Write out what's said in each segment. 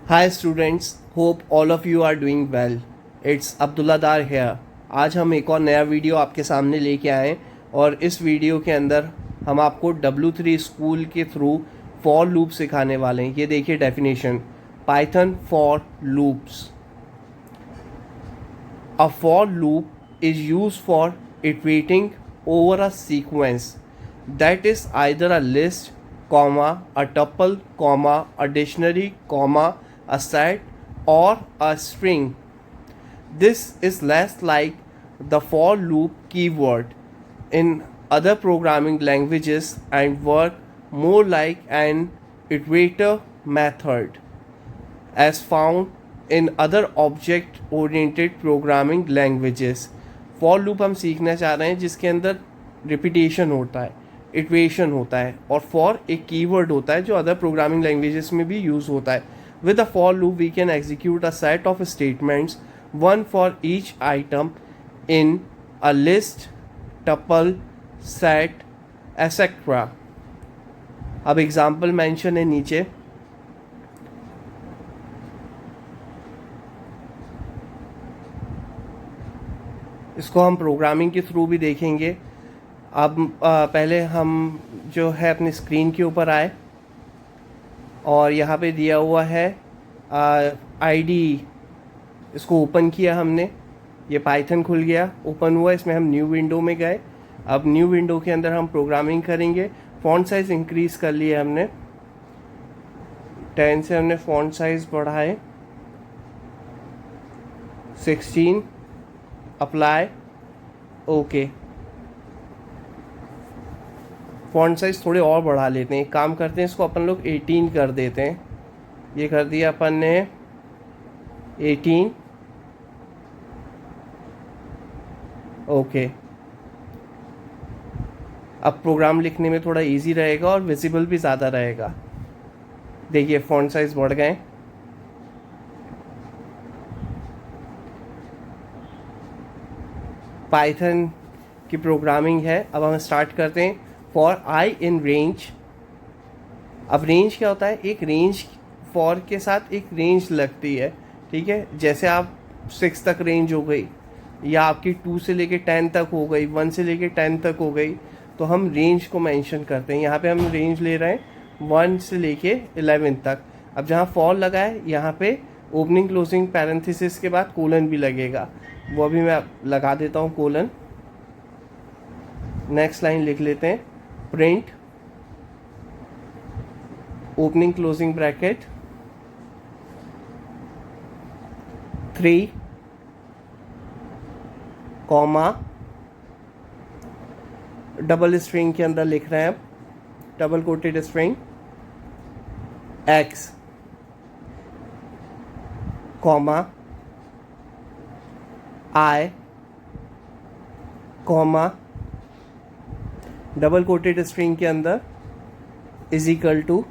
Hi students, hope all of you are doing well. It's Abdullah Dar here. आज हम एक और नया वीडियो आपके सामने लेके आए और इस वीडियो के अंदर हम आपको W3 स्कूल के थ्रू फॉर लूप सिखाने वाले हैं. ये देखिए definition, Python for loops. A for loop is used for iterating over a sequence that is either a list, comma, a tuple, comma, a dictionary, comma, a set, or a string. This is less like the for loop keyword in other programming languages and work more like an iterator method as found in other object oriented programming languages. For loop हम सीखना चाह रहे हैं जिसके अंदर repetition होता है, iteration होता है और फॉर एक कीवर्ड होता है जो अदर प्रोग्रामिंग लैंग्वेजेस में भी यूज़ होता है. With a for loop we can execute a set of statements, one for each item in a list, tuple, set, etcetera. अब एग्जाम्पल मेंशन है नीचे. इसको हम प्रोग्रामिंग के थ्रू भी देखेंगे. अब पहले हम जो है अपनी स्क्रीन के ऊपर आए और यहाँ पे दिया हुआ है आईडी. इसको ओपन किया हमने, ये पाइथन खुल गया, ओपन हुआ. इसमें हम न्यू विंडो में गए. अब न्यू विंडो के अंदर हम प्रोग्रामिंग करेंगे. फॉन्ट साइज़ इंक्रीज़ कर लिया हमने, 10 से हमने फॉन्ट साइज़ बढ़ाए, 16. Apply, okay. फॉन्ट साइज थोड़े और बढ़ा लेते हैं. एक काम करते हैं, इसको अपन लोग 18 कर देते हैं. ये कर दिया अपन ने 18, ओके. अब प्रोग्राम लिखने में थोड़ा इजी रहेगा और विजिबल भी ज़्यादा रहेगा. देखिए फॉन्ट साइज बढ़ गए. पाइथन की प्रोग्रामिंग है. अब हम स्टार्ट करते हैं. For I in range. अब रेंज क्या होता है? एक रेंज, फॉर के साथ एक रेंज लगती है, ठीक है. जैसे आप 6 तक रेंज हो गई या आपकी 2 से लेके 10 तक हो गई, 1 से लेके 10 तक हो गई, तो हम रेंज को मेंशन करते हैं. यहाँ पे हम रेंज ले रहे हैं 1 से लेके 11 तक. अब जहाँ फॉर लगा है यहाँ पे ओपनिंग क्लोजिंग पैरेंथेसिस के बाद कोलन भी लगेगा. वो अभी मैं लगा देता हूँ कोलन. नेक्स्ट लाइन लिख लेते हैं. Print opening closing bracket 3, comma, double string के अंदर लिख रहे हैं अब, double quoted string, x, comma, i, comma, double quoted string के अंदर is equal to,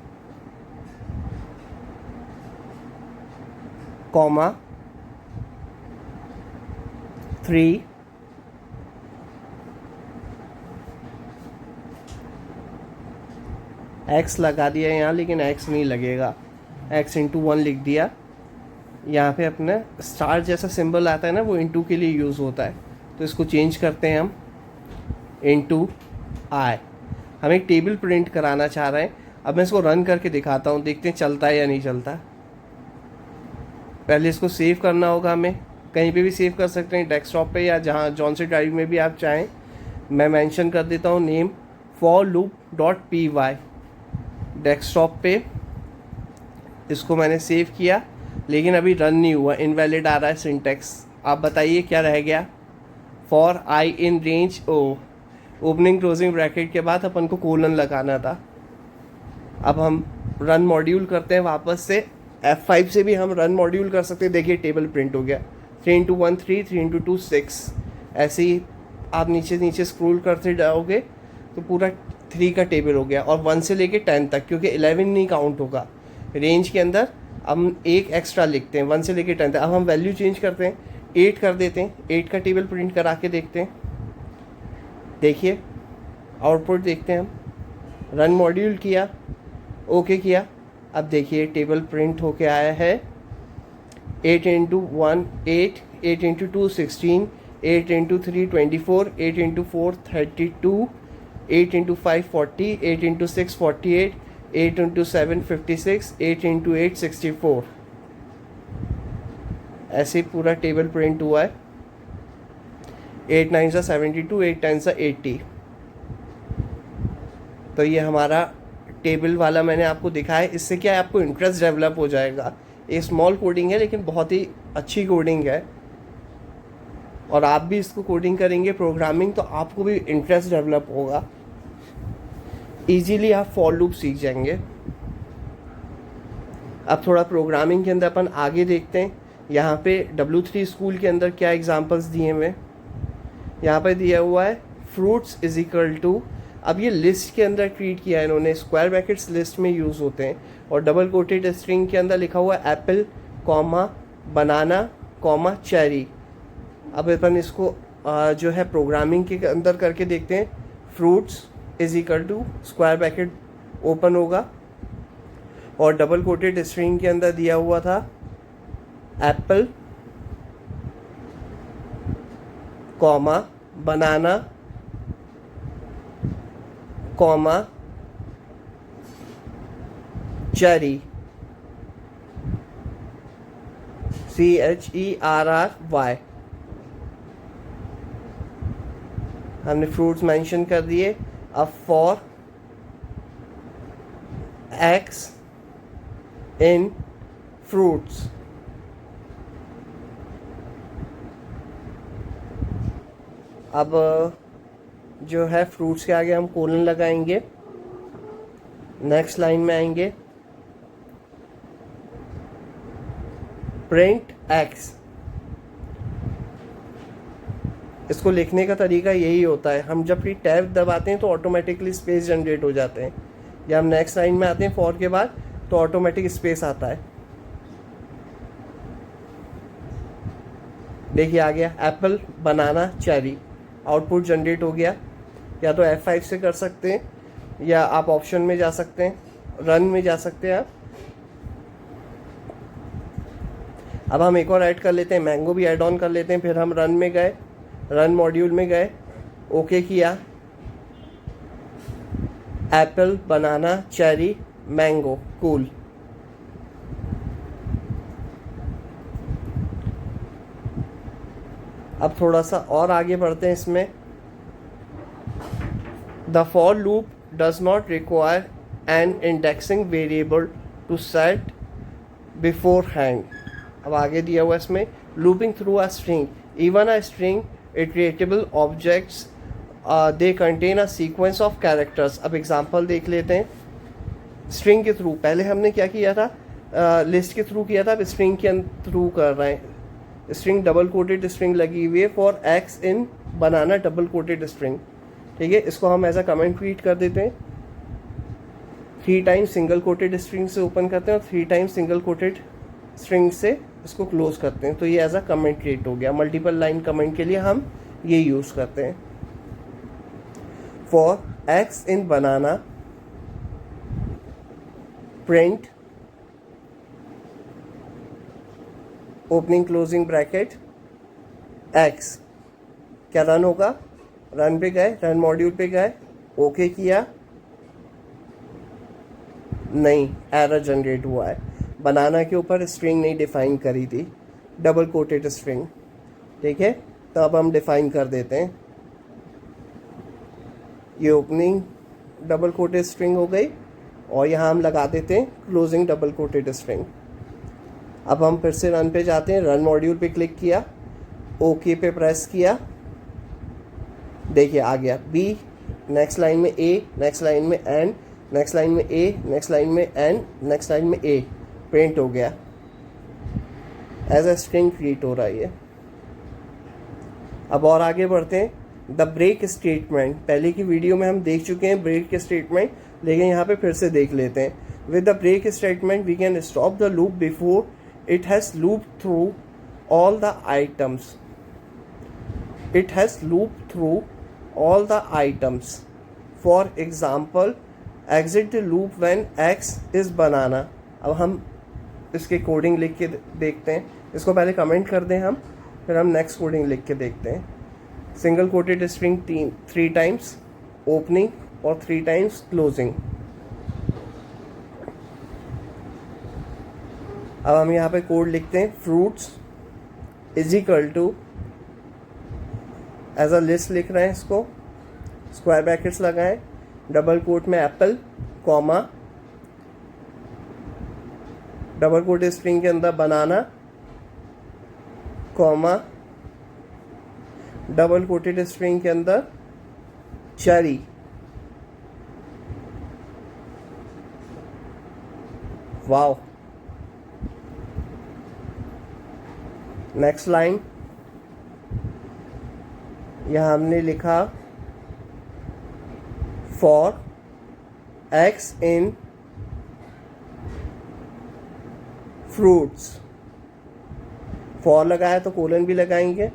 comma, 3, x लगा दिया यहाँ, लेकिन एक्स नहीं लगेगा, एक्स इंटू 1 लिख दिया. यहाँ पे अपने स्टार जैसा सिंबल आता है ना, वो इंटू के लिए यूज़ होता है, तो इसको चेंज करते हैं हम इंटू आई. हम एक टेबल प्रिंट कराना चाह रहे हैं. अब मैं इसको रन करके दिखाता हूँ, देखते हैं चलता है या नहीं चलता. पहले इसको सेव करना होगा हमें. कहीं पे भी सेव कर सकते हैं, डेस्कटॉप पे या जहाँ जौन सी ड्राइव में भी आप चाहें. मैं मेंशन कर देता हूँ नेम forloop.py. डेस्कटॉप पे इसको मैंने सेव किया, लेकिन अभी रन नहीं हुआ, इनवैलिड आ रहा है सिंटेक्स. आप बताइए क्या रह गया? For I in range, opening closing bracket के बाद अपन को कोलन लगाना था. अब हम रन मॉड्यूल करते हैं वापस से. F5 से भी हम रन मॉड्यूल कर सकते हैं. देखिए टेबल प्रिंट हो गया. 3 into 1 3, 3 into 2 6. ऐसे ही आप नीचे नीचे स्क्रॉल करते जाओगे तो पूरा 3 का टेबल हो गया. और 1 से लेके 10 तक, क्योंकि 11 नहीं काउंट होगा रेंज के अंदर. हम एक एक्स्ट्रा लिखते हैं 1 से लेके 10 तक. अब हम वैल्यू चेंज करते हैं, 8 कर देते हैं. 8 का टेबल प्रिंट करा के देखते हैं. देखिए आउटपुट देखते हैं हम. रन मॉड्यूल किया, ओके किया. अब देखिए टेबल प्रिंट होके आया है 8 into 1 8, 8 into 2 16, 8 into 3 24, 8 into 4 32, 8 into 5 40, 8 into 6 48, 8 into 7 56, 8 into 8 64। ऐसे पूरा टेबल प्रिंट हुआ है। 8 9 सा 72, 8 10 सा 80। तो ये हमारा टेबल वाला मैंने आपको दिखाया है। इससे क्या है, आपको इंटरेस्ट डेवलप हो जाएगा। ये स्मॉल कोडिंग है लेकिन बहुत ही अच्छी कोडिंग है, और आप भी इसको कोडिंग करेंगे प्रोग्रामिंग तो आपको भी इंटरेस्ट डेवलप होगा। इजीली आप फॉर लूप सीख जाएंगे। अब थोड़ा प्रोग्रामिंग के अंदर अपन आगे देखते हैं। यहाँ पे W3 स्कूल के अंदर क्या एग्जांपल्स दिए हुए हैं। यहाँ पे दिया हुआ है फ्रूट्स इज इक्वल टू, अब ये लिस्ट के अंदर ट्रीट किया है इन्होंने, स्क्वायर ब्रैकेट्स लिस्ट में यूज़ होते हैं, और डबल कोटेड स्ट्रिंग के अंदर लिखा हुआ है Apple comma banana comma cherry. अब अपन इसको जो है प्रोग्रामिंग के अंदर करके देखते हैं। Fruits is equal to square bracket open होगा, और डबल कोटेड स्ट्रिंग के अंदर दिया हुआ था Apple comma banana comma cherry CHERRY। हमने फ्रूट्स मेंशन कर दिए। अब फॉर एक्स इन फ्रूट्स, अब जो है फ्रूट्स के आगे हम कोलन लगाएंगे। नेक्स्ट लाइन में आएंगे प्रिंट एक्स। इसको लिखने का तरीका यही होता है, हम जब भी टैब दबाते हैं तो ऑटोमेटिकली स्पेस जनरेट हो जाते हैं, या हम नेक्स्ट लाइन में आते हैं फॉर के बाद तो ऑटोमेटिक स्पेस आता है। देखिए आ गया Apple banana cherry, output generate हो गया। या तो F5 से कर सकते हैं, या आप ऑप्शन में जा सकते हैं, रन में जा सकते हैं आप। अब हम एक और ऐड कर लेते हैं, मैंगो भी ऐड ऑन कर लेते हैं। फिर हम रन में गए, रन मॉड्यूल में गए, ओके किया, apple banana cherry mango cool. अब थोड़ा सा और आगे बढ़ते हैं इसमें। The for loop does not require an indexing variable to set beforehand. अब आगे दिया हुआ इसमें looping through a string, even a string iterable objects they contain a sequence of characters. अब एग्जांपल देख लेते हैं। स्ट्रिंग के थ्रू, पहले हमने क्या किया था, लिस्ट के थ्रू किया था, अब स्ट्रिंग के थ्रू कर रहे हैं। स्ट्रिंग डबल कोटेड स्ट्रिंग लगी हुई है for x in banana double quoted string. ठीक है, इसको हम एज अ कमेंट ट्रीट कर देते हैं। 3 टाइम्स सिंगल कोटेड स्ट्रिंग से ओपन करते हैं और 3 टाइम्स सिंगल कोटेड स्ट्रिंग से इसको क्लोज करते हैं, तो ये एज अ कमेंट ट्रीट हो गया। मल्टीपल लाइन कमेंट के लिए हम ये यूज करते हैं। For x in banana print opening closing bracket x, क्या रन होगा, रन पे गए, रन मॉड्यूल पे गए, ओके किया, नहीं एरर जनरेट हुआ है। बनाना के ऊपर स्ट्रिंग नहीं डिफाइन करी थी, डबल कोटेड स्ट्रिंग। ठीक है, तो अब हम डिफाइन कर देते हैं। ये ओपनिंग डबल कोटेड स्ट्रिंग हो गई, और यहाँ हम लगा देते हैं क्लोजिंग डबल कोटेड स्ट्रिंग। अब हम फिर से रन पे जाते हैं, रन मॉड्यूल पे क्लिक किया, ओके पे प्रेस किया, देखिए आ गया बी, नेक्स्ट लाइन में ए, नेक्स्ट लाइन में एन, नेक्स्ट लाइन में ए, नेक्स्ट लाइन में एन, नेक्स्ट लाइन में ए, प्रिंट हो गया, एज अ स्ट्रिंग क्रिएट हो रहा है ये। अब और आगे बढ़ते हैं। द ब्रेक स्टेटमेंट, पहले की वीडियो में हम देख चुके हैं ब्रेक के स्टेटमेंट, लेकिन यहाँ पे फिर से देख लेते हैं। With the break statement we can stop the loop before it has looped through all the items. It has looped through all the items. For example, exit the loop when x is banana. अब हम इसके coding लिख के देखते हैं। इसको पहले comment कर दें हम, फिर हम नेक्स्ट कोडिंग लिख के देखते हैं। Single coated string 3 times opening और 3 टाइम्स क्लोजिंग। अब हम यहाँ पे कोड लिखते हैं, fruits is equal to, as a list लिख रहे हैं इसको, स्क्वायर ब्रैकेट्स लगाएं, डबल कोट में apple, comma, double quote string के अंदर banana, comma, double quoted string के अंदर चेरी, वाओ। नेक्स्ट लाइन, यहां हमने लिखा for x in fruits, for लगाया तो कोलन भी लगाएंगे।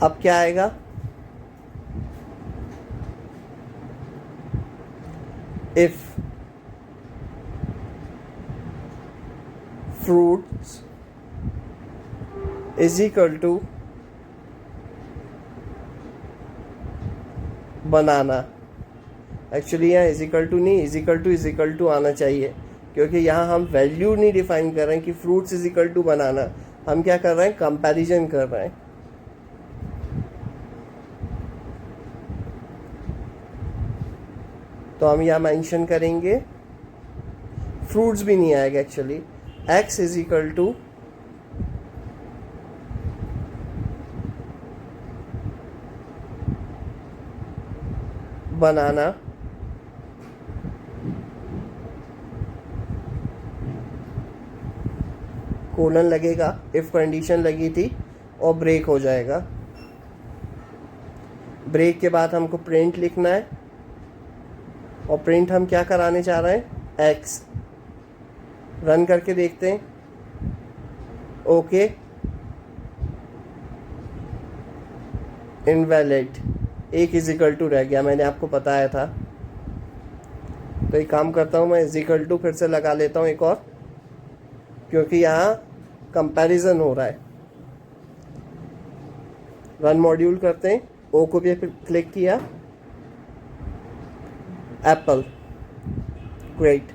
अब क्या आएगा, if fruits is equal to banana. Actually यहाँ इजिकल टू नहीं, इजिकल टू आना चाहिए, क्योंकि यहाँ हम वैल्यू नहीं डिफाइन कर रहे हैं कि फ्रूट्स इजिकल टू बनाना। हम क्या कर रहे हैं, कंपैरिजन कर रहे हैं। तो हम यहाँ मेंशन करेंगे, फ्रूट्स भी नहीं आएगा actually, x is equal to banana, colon लगेगा, इफ कंडीशन लगी थी, और ब्रेक हो जाएगा। ब्रेक के बाद हमको प्रिंट लिखना है, और प्रिंट हम क्या कराने चाह रहे हैं, एक्स। रन करके देखते हैं, ओके, इनवैलिड, एक इजिकल टू रह गया, मैंने आपको बताया था। तो एक काम करता हूँ, मैं इजिकल टू फिर से लगा लेता हूँ एक और, क्योंकि यहाँ कंपैरिजन हो रहा है। रन मॉड्यूल करते हैं, ओ को भी क्लिक किया, एप्पल, ग्रेट।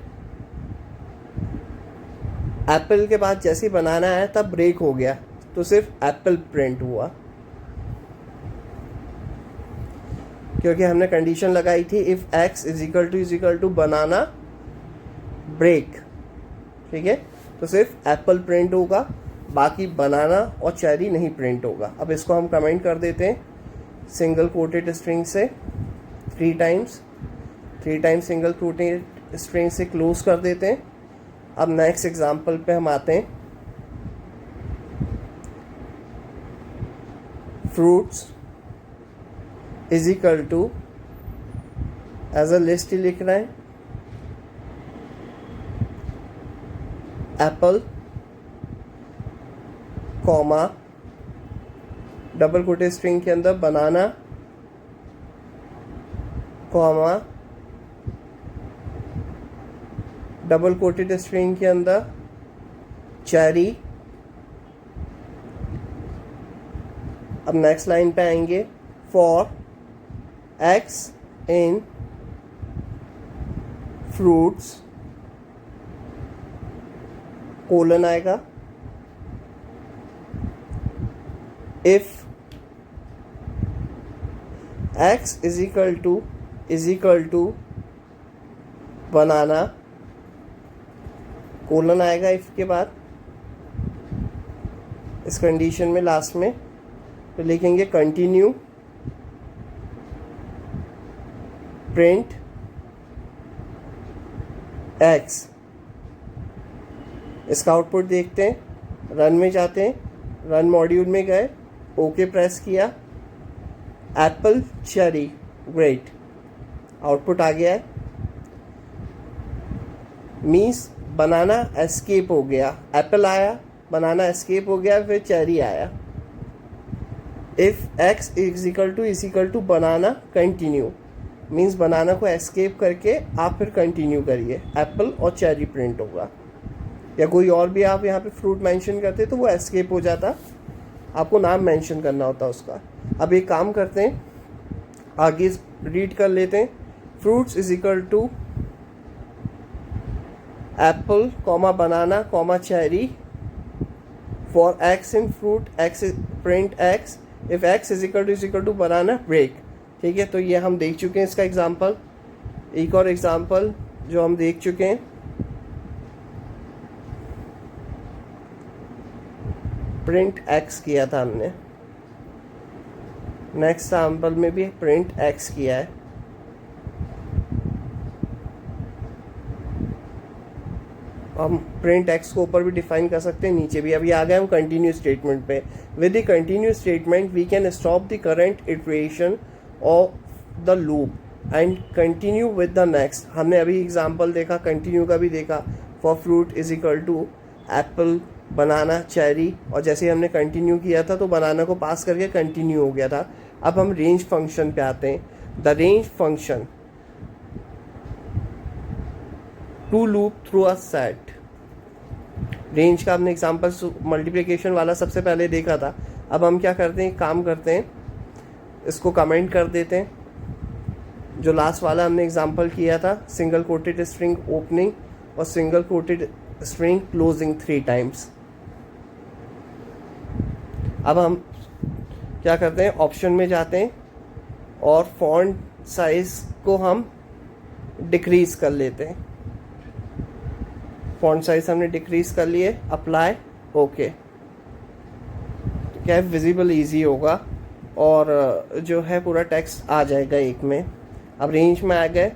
एप्पल के बाद जैसे ही बनाना है तब ब्रेक हो गया, तो सिर्फ एप्पल प्रिंट हुआ, क्योंकि हमने कंडीशन लगाई थी if x is equal to banana break. ठीक है, तो सिर्फ एप्पल प्रिंट होगा, बाकी बनाना और चेरी नहीं प्रिंट होगा। अब इसको हम कमेंट कर देते हैं, सिंगल कोटेड स्ट्रिंग से 3 टाइम्स सिंगल कोटेड स्ट्रिंग से क्लोज कर देते हैं। अब नेक्स्ट एग्जांपल पे हम आते हैं, fruits is equal to, as a list ही लिख रहे हैं, apple, comma, double quoted string के अंदर banana, comma, double quoted string के अंदर चेरी। अब नेक्स्ट लाइन पे आएंगे, for x in fruits, colon आएगा, if x is equal to banana, colon आएगा इफ के बाद, इस कंडीशन में लास्ट में तो लिखेंगे कंटिन्यू, प्रिंट एक्स। इसका आउटपुट देखते हैं, रन में जाते हैं, रन मॉड्यूल में गए, ओके प्रेस किया, एप्पल चेरी, ग्रेट, आउटपुट आ गया है। मीन्स बनाना एस्केप हो गया, एप्पल आया, बनाना एस्केप हो गया, फिर चेरी आया। If x is equal to banana continue, means banana को एस्केप करके आप फिर कंटिन्यू करिए, एप्पल और चेरी प्रिंट होगा। या कोई और भी आप यहाँ पे फ्रूट मेंशन करते तो वो एस्केप हो जाता, आपको नाम मेंशन करना होता उसका। अब एक काम करते हैं, आगे रीड कर लेते हैं। Fruits is equal to apple comma banana comma cherry for x in fruit x print x if x is equal to banana break. ठीक है, तो ये हम देख चुके हैं इसका एग्जाम्पल। एक और एग्जाम्पल जो हम देख चुके हैं, प्रिंट एक्स किया था हमने, नेक्स्ट एग्जाम्पल में भी प्रिंट एक्स किया है। हम प्रिंट एक्स को ऊपर भी डिफाइन कर सकते हैं, नीचे भी। अभी आ गए हम कंटिन्यू स्टेटमेंट पे। With the continue statement we can stop the current iteration of the loop and continue with the next. हमने अभी एग्जांपल देखा, कंटिन्यू का भी देखा, for fruit is equal to apple banana cherry, और जैसे ही हमने कंटिन्यू किया था तो बनाना को पास करके कंटिन्यू हो गया था। अब हम रेंज फंक्शन पे आते हैं। The range function to loop through a set. Range का हमने एग्जांपल मल्टीप्लिकेशन वाला सबसे पहले देखा था। अब हम क्या करते हैं, काम करते हैं, इसको कमेंट कर देते हैं। जो लास्ट वाला हमने एग्जांपल किया था, सिंगल कोटेड स्ट्रिंग ओपनिंग और single coated string closing 3 times. अब हम क्या करते हैं, ऑप्शन में जाते हैं और फॉन्ट साइज को हम डिक्रीज कर लेते हैं। फॉन्ट साइज हमने डिक्रीज कर लिए, अप्लाई, ओके। क्या है, विजिबल इजी होगा और जो है पूरा टेक्स्ट आ जाएगा एक में। अब रेंज में आ गए।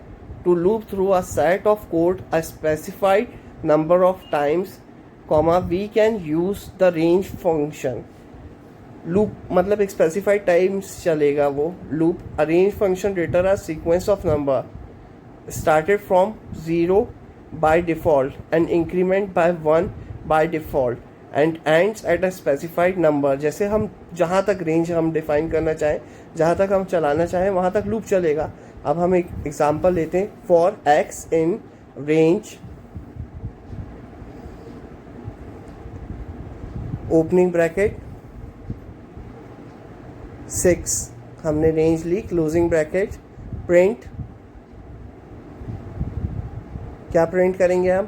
To loop through a set of code a specified number of times comma we can use the range function. Loop मतलब एक स्पेसिफाइड टाइम्स चलेगा वो loop. A range function return a sequence of number started from 0 by default and increment by 1 by default and ends at a specified number। जैसे हम जहाँ तक range हम define करना चाहें, जहाँ तक हम चलाना चाहें वहाँ तक लूप चलेगा। अब हम एक एग्जांपल लेते हैं। For x in range opening bracket 6, हमने रेंज ली, क्लोजिंग ब्रैकेट, प्रिंट, क्या प्रिंट करेंगे हम,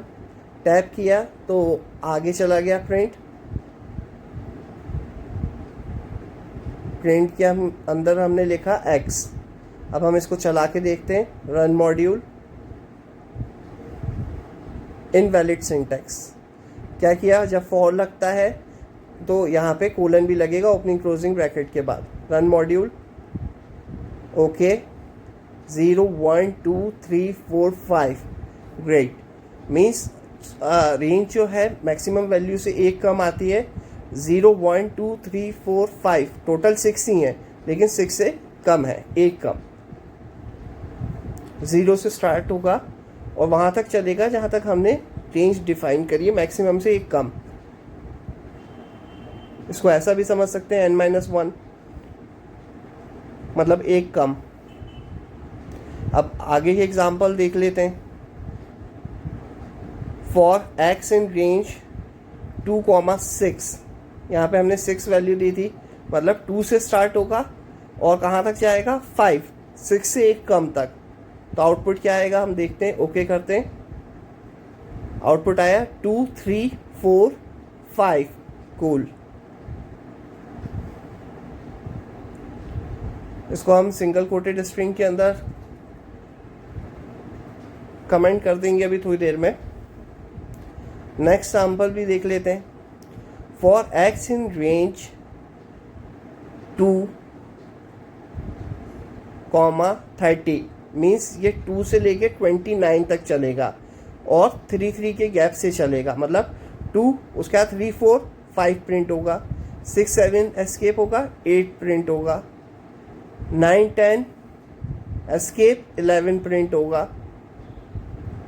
टैप किया तो आगे चला गया प्रिंट। प्रिंट के हम अंदर हमने लिखा x। अब हम इसको चला के देखते हैं। Run module, invalid syntax. क्या किया, जब फॉर लगता है तो यहाँ पे कोलन भी लगेगा ओपनिंग क्लोजिंग ब्रैकेट के बाद। Run module, okay, 0 1 2 3 4 5, great. Means range जो है मैक्सिमम वैल्यू से एक कम आती है। 0 1 2 3 4 5, टोटल 6 ही है लेकिन 6 से कम है, एक कम। 0 से स्टार्ट होगा और वहाँ तक चलेगा जहाँ तक हमने रेंज डिफाइन करी है, मैक्सिमम से एक कम। इसको ऐसा भी समझ सकते हैं n-1, मतलब एक कम। अब आगे के एग्जाम्पल देख लेते हैं। फॉर एक्स इन रेंज 2,6, यहाँ पे हमने 6 वैल्यू दी थी, मतलब 2 से स्टार्ट होगा और कहाँ तक जाएगा, 5, 6 से एक कम तक। तो आउटपुट क्या आएगा हम देखते हैं, ओके करते हैं। आउटपुट आया 2 3 4 5, कूल। इसको हम सिंगल कोटेड स्ट्रिंग के अंदर कमेंट कर देंगे अभी थोड़ी देर में। नेक्स्ट सैम्पल भी देख लेते हैं। For x in range 2,30, means ये 2 से लेके 29 तक चलेगा और 3 3 के गैप से चलेगा। मतलब 2 उसके बाद 3 4 5 प्रिंट होगा, 6 7 एस्केप होगा, 8 प्रिंट होगा, 9 10 एस्केप, 11 प्रिंट होगा।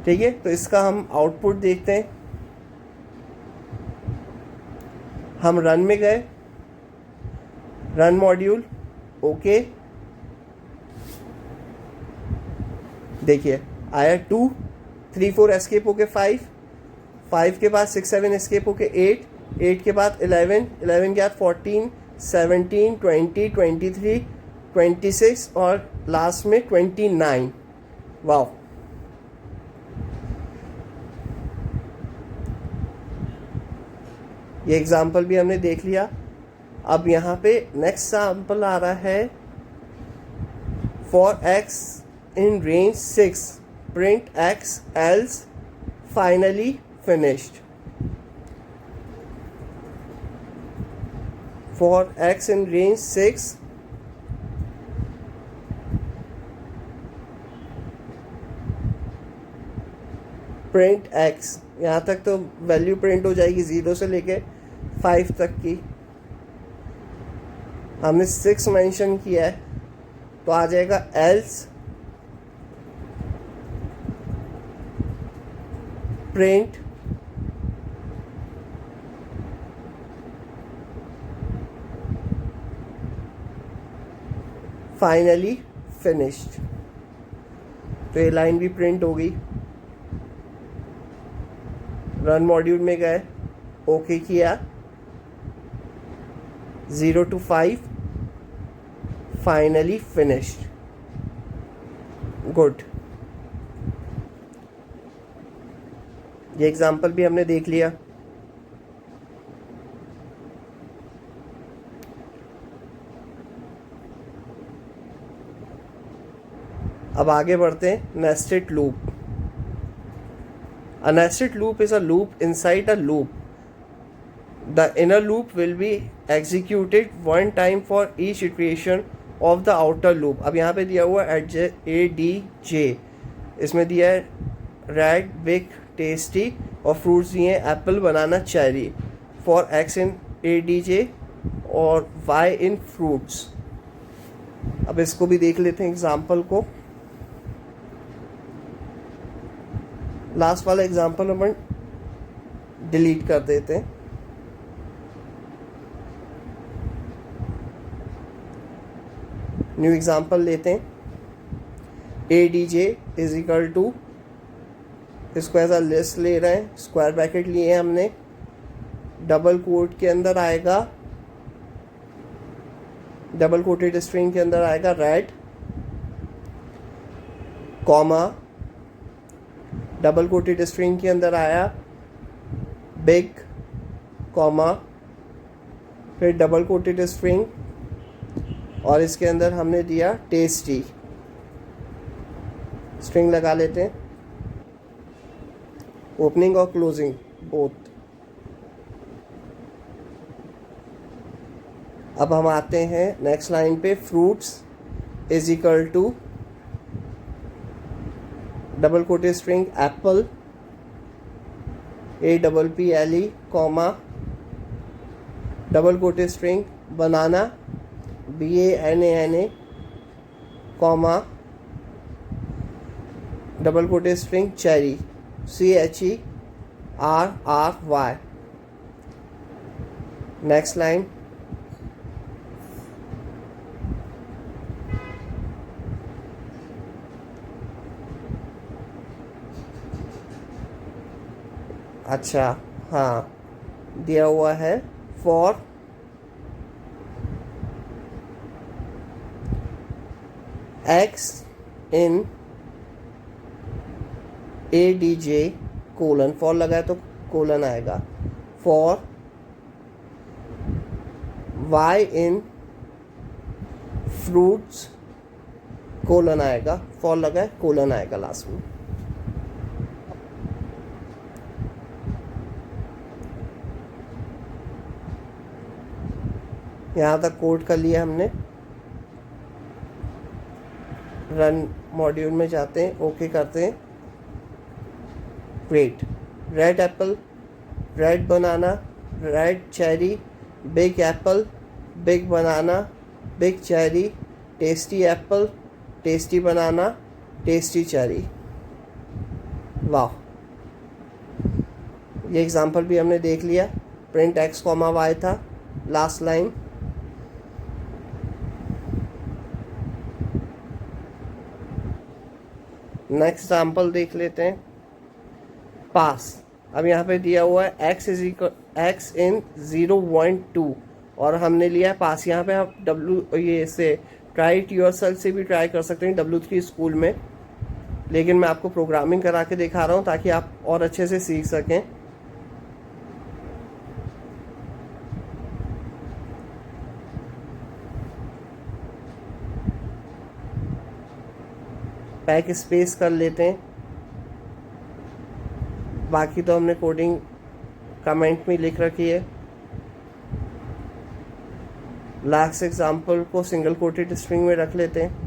ठीक है, तो इसका हम आउटपुट देखते हैं। हम रन में गए, रन मॉड्यूल, ओके, देखिए आया 2, 3 4 एस्केप होके 5, 5 के बाद 6 7 एस्केप होके 8, 8 के बाद 11, 11 के बाद 14, 17, 20, 23, 26 और लास्ट में 29। वाह, ये एग्जाम्पल भी हमने देख लिया। अब यहाँ पे नेक्स्ट एग्जाम्पल आ रहा है, for x in range 6 print x else finally finished। for x in range 6 print x, यहाँ तक तो वैल्यू प्रिंट हो जाएगी 0 से लेके 5 तक की। हमने 6 मेंशन किया है तो आ जाएगा else प्रिंट फाइनली फिनिश्ड। तो ये लाइन भी प्रिंट हो गई। रन मॉड्यूल में गए, ओके किया, 0 to 5 फाइनली फिनिश्ड। गुड, ये एग्जाम्पल भी हमने देख लिया। अब आगे बढ़ते हैं, nested loop. A nested loop is a loop inside a loop. The inner loop will be executed one time for each iteration of the outer loop. अब यहाँ पे दिया हुआ ADJ, इसमें दिया है रेड, बिग, टेस्टी और फ्रूट्स दिए हैं Apple, banana, cherry. For X in ADJ और Y in फ्रूट्स। अब इसको भी देख लेते हैं एग्जाम्पल को। लास्ट वाला एग्जाम्पल अपन डिलीट कर देते हैं। न्यू एग्जाम्पल लेते हैं। ADJ इज इक्वल टू, इसको एज अ लिस्ट ले रहे हैं, स्क्वायर ब्रैकेट लिए हैं हमने, डबल कोट के अंदर आएगा, डबल कोटेड स्ट्रिंग के अंदर आएगा red, comma, double quoted string के अंदर आया बिग, कॉमा, फिर डबल कोटेड स्ट्रिंग और इसके अंदर हमने दिया टेस्टी। स्ट्रिंग लगा लेते हैं, ओपनिंग और क्लोजिंग बोथ। अब हम आते हैं नेक्स्ट लाइन पे, fruits is equal to double quoted string apple, APPLE, comma, double quoted string banana, BANANA, comma, double quoted string cherry, CHERRRY। Next line, अच्छा हाँ, दिया हुआ है for X in ADJ colon, for लगा है तो colon आएगा, for Y in fruits colon आएगा, फॉर लगा है कोलन आएगा लास्ट में। यहाँ तक कोड कर लिया हमने। रन मॉड्यूल में जाते हैं, ओके करते हैं। Great, red apple, red banana, red cherry, big apple, big banana, big cherry, tasty apple, tasty banana, tasty cherry. वाह, ये एग्जाम्पल भी हमने देख लिया। प्रिंट X, Y था लास्ट लाइन। नेक्स्ट एग्जाम्पल देख लेते हैं, पास। अब यहाँ पे दिया हुआ है x इन 0.2 और हमने लिया है पास। यहाँ पे आप ये से ट्राई इट योरसेल्फ से भी ट्राई कर सकते हैं W3 स्कूल में, लेकिन मैं आपको प्रोग्रामिंग करा के दिखा रहा हूँ ताकि आप और अच्छे से सीख सकें। बैक स्पेस कर लेते हैं, बाकी तो हमने कोडिंग कमेंट में लिख रखी है। लास्ट एग्जाम्पल को सिंगल कोटेड स्ट्रिंग में रख लेते हैं।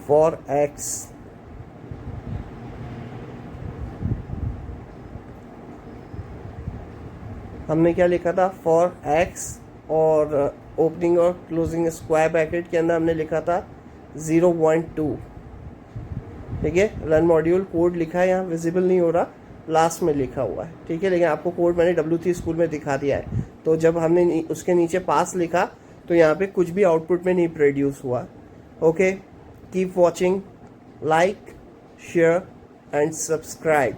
फॉर एक्स हमने क्या लिखा था, फॉर एक्स, और ओपनिंग और क्लोजिंग स्क्वायर ब्रैकेट के अंदर हमने लिखा था 0.2। ठीक है, रन मॉड्यूल कोड लिखा है, यहाँ विजिबल नहीं हो रहा, लास्ट में लिखा हुआ है। ठीक है, लेकिन आपको कोड मैंने W3 स्कूल में दिखा दिया है। तो जब हमने उसके नीचे पास लिखा तो यहाँ पे कुछ भी आउटपुट में नहीं प्रोड्यूस हुआ। Okay, keep watching, like, share and subscribe.